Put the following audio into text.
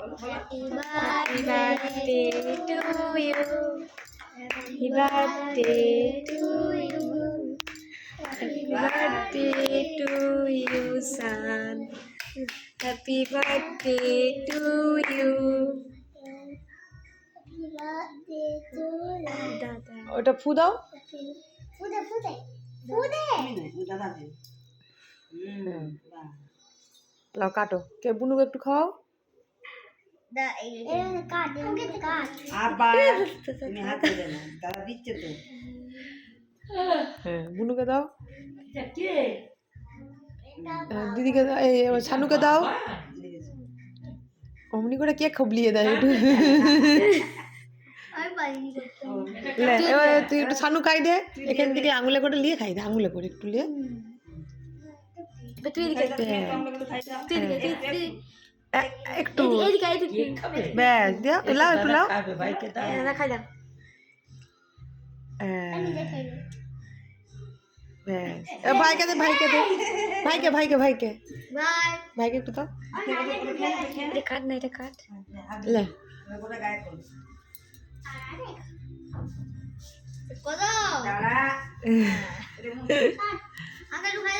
Happy Happy birthday birthday to to you. you. Happy Happy birthday birthday to to you. you. Happy Happy birthday birthday to to you, you. son. Happy birthday to you. Happy birthday to you. দাদা ওটা ফু দাও। ফুদে ফুদে ফুদে লাও কাটো, কে বুনুকে একটু খাওয়াও। দা এই কাট কাট তুমি হাত ধরে না, তারা দিচ্ছে তো। হ্যাঁ বুনুকে দাও, দিদিকে দাও, এই ছানুকে দাও। অমনি করে কে খবলিয়ে দেয় একটু। আমি পারিনি করতে। লে এবার তুই একটু ছানু খাই দে, এখান থেকে আঙুলে করে নিয়ে খাই দে, আঙুলে করে একটু নিয়ে। তুই এদিকে একটু এদিকে এদিকে ব্যাস দিও, লাও একটু লাও। দাদা খাই দাও আমি দেখাই না। ব্যাস ভাইকে দে, ভাইকে দে, ভাইকে ভাইকে ভাইকে বাই। ভাইকে একটু দাও। এটা কাট না, এটা কাট। লে ওটা গায়ে করো। কত? তারা